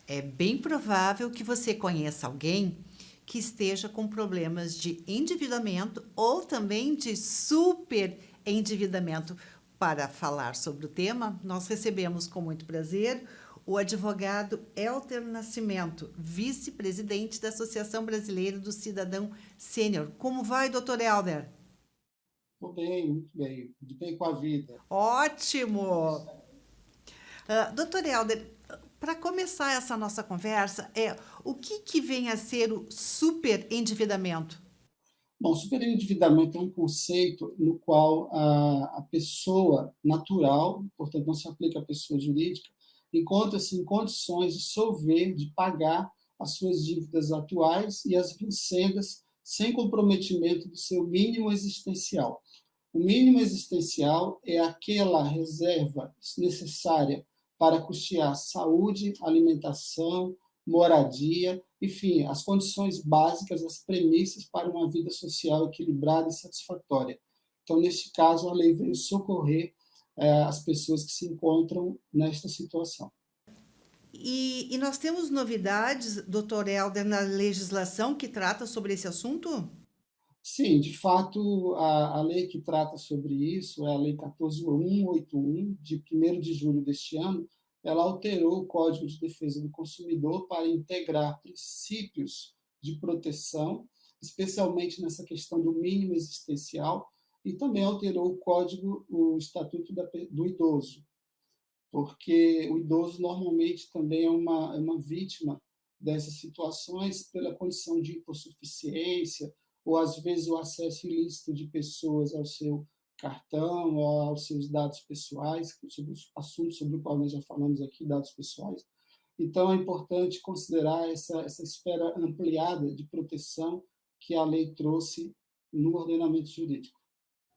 É bem provável que você conheça alguém que esteja com problemas de endividamento ou também de superendividamento. Para falar sobre o tema, nós recebemos com muito prazer o advogado Elter Nascimento, vice-presidente da Associação Brasileira do Cidadão Sênior. Como vai, doutor Elder? Estou bem, muito bem, de bem com a vida. Ótimo! Doutor Helder, para começar essa nossa conversa, o que vem a ser o superendividamento? Bom, superendividamento é um conceito no qual a pessoa natural, portanto não se aplica à pessoa jurídica, encontra-se em condições de solver, de pagar as suas dívidas atuais e as vincendas sem comprometimento do seu mínimo existencial. O mínimo existencial é aquela reserva necessária para custear saúde, alimentação, moradia, enfim, as condições básicas, as premissas para uma vida social equilibrada e satisfatória. Então, neste caso, a lei veio socorrer as pessoas que se encontram nesta situação. E nós temos novidades, doutor Helder, na legislação que trata sobre esse assunto? Sim, de fato, a lei que trata sobre isso é a Lei 14.181, de 1º de julho deste ano. Ela alterou o Código de Defesa do Consumidor para integrar princípios de proteção, especialmente nessa questão do mínimo existencial, e também alterou o Código, o Estatuto do Idoso, porque o idoso normalmente também é uma vítima dessas situações pela condição de hipossuficiência, ou às vezes o acesso ilícito de pessoas ao seu cartão, ou aos seus dados pessoais, sobre os assuntos sobre o qual nós já falamos aqui, dados pessoais. Então, é importante considerar essa esfera ampliada de proteção que a lei trouxe no ordenamento jurídico.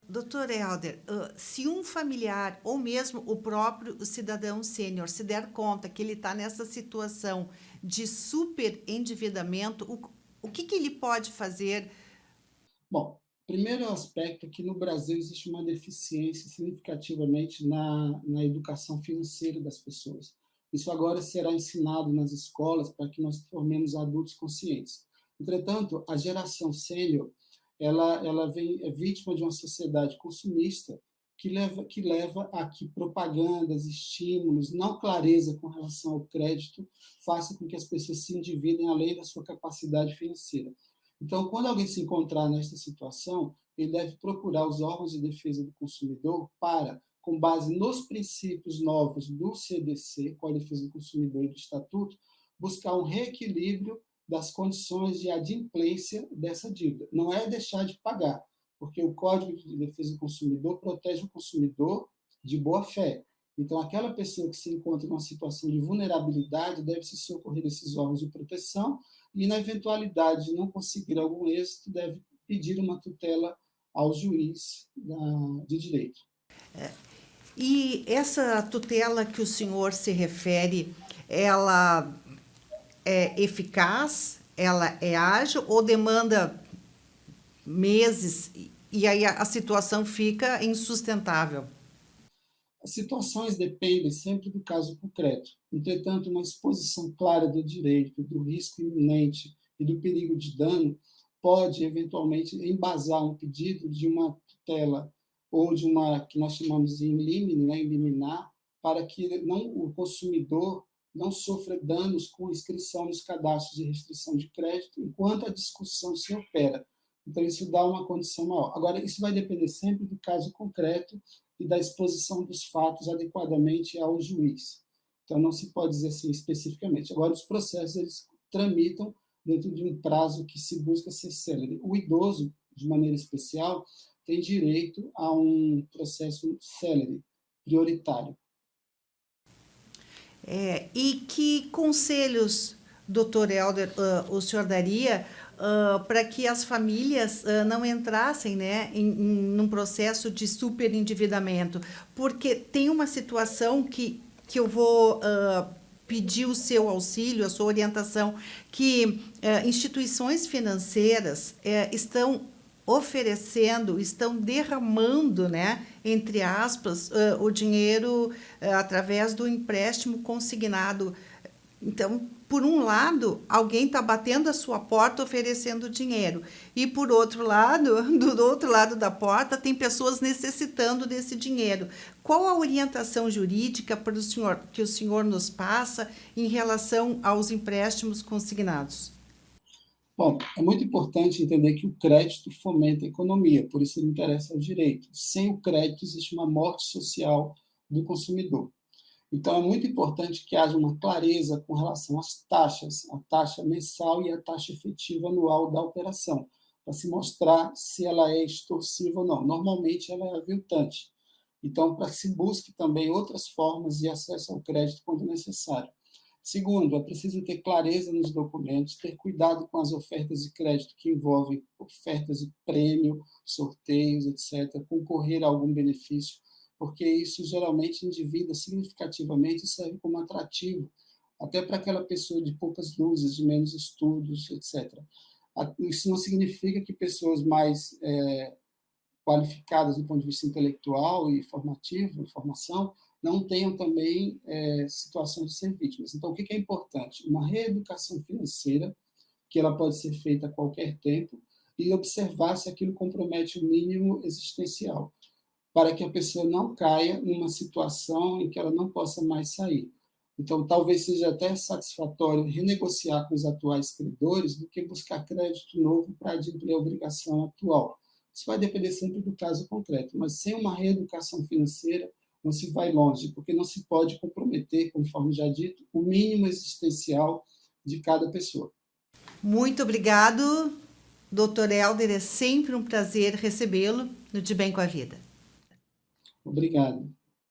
Doutor Helder, se um familiar ou mesmo o próprio cidadão sênior se der conta que ele está nessa situação de superendividamento, o que ele pode fazer? Bom, primeiro aspecto é que no Brasil existe uma deficiência significativamente na educação financeira das pessoas. Isso agora será ensinado nas escolas para que nós formemos adultos conscientes. Entretanto, a geração sênior, ela é vítima de uma sociedade consumista que leva a que propagandas, estímulos, não clareza com relação ao crédito, faça com que as pessoas se endividem além da sua capacidade financeira. Então, quando alguém se encontrar nesta situação, ele deve procurar os órgãos de defesa do consumidor para, com base nos princípios novos do CDC, com a defesa do consumidor e do Estatuto, buscar um reequilíbrio das condições de adimplência dessa dívida. Não é deixar de pagar, porque o Código de Defesa do Consumidor protege o consumidor de boa-fé. Então, aquela pessoa que se encontra numa situação de vulnerabilidade deve se socorrer desses órgãos de proteção e, na eventualidade de não conseguir algum êxito, deve pedir uma tutela ao juiz de direito. E essa tutela que o senhor se refere, ela é eficaz? Ela é ágil ou demanda meses e aí a situação fica insustentável? As situações dependem sempre do caso concreto. Entretanto, uma exposição clara do direito, do risco iminente e do perigo de dano pode, eventualmente, embasar um pedido de uma tutela ou de uma, que nós chamamos de in limine, né, liminar, para que não, o consumidor não sofra danos com inscrição nos cadastros de restrição de crédito enquanto a discussão se opera. Então, isso dá uma condição maior. Agora, isso vai depender sempre do caso concreto e da exposição dos fatos adequadamente ao juiz. Então, não se pode dizer assim especificamente. Agora, os processos eles tramitam dentro de um prazo que se busca ser célere. O idoso, de maneira especial, tem direito a um processo célere, prioritário. E que conselhos, doutor Helder, o senhor daria para que as famílias não entrassem, né, num processo de superendividamento? Porque tem uma situação que eu vou pedir o seu auxílio, a sua orientação, que instituições financeiras estão oferecendo, estão derramando, né, entre aspas, o dinheiro através do empréstimo consignado. Então, por um lado, alguém está batendo a sua porta oferecendo dinheiro. E por outro lado, do outro lado da porta, tem pessoas necessitando desse dinheiro. Qual a orientação jurídica para o senhor, que o senhor nos passa em relação aos empréstimos consignados? Bom, é muito importante entender que o crédito fomenta a economia, por isso ele interessa ao direito. Sem o crédito, existe uma morte social do consumidor. Então, é muito importante que haja uma clareza com relação às taxas, a taxa mensal e a taxa efetiva anual da operação, para se mostrar se ela é extorsiva ou não. Normalmente, ela é aviltante. Então, para que se busque também outras formas de acesso ao crédito quando necessário. Segundo, é preciso ter clareza nos documentos, ter cuidado com as ofertas de crédito que envolvem ofertas de prêmio, sorteios, etc., concorrer a algum benefício, porque isso geralmente endivida significativamente e serve como atrativo, até para aquela pessoa de poucas luzes, de menos estudos, etc. Isso não significa que pessoas mais qualificadas do ponto de vista intelectual e formativo, formação, não tenham também situações de ser vítimas. Então, o que é importante? Uma reeducação financeira, que ela pode ser feita a qualquer tempo, e observar se aquilo compromete o mínimo existencial, para que a pessoa não caia numa situação em que ela não possa mais sair. Então, talvez seja até satisfatório renegociar com os atuais credores do que buscar crédito novo para adimplir a obrigação atual. Isso vai depender sempre do caso concreto, mas sem uma reeducação financeira não se vai longe, porque não se pode comprometer, conforme já dito, o mínimo existencial de cada pessoa. Muito obrigado, doutor Helder. É sempre um prazer recebê-lo no De Bem com a Vida. Obrigado.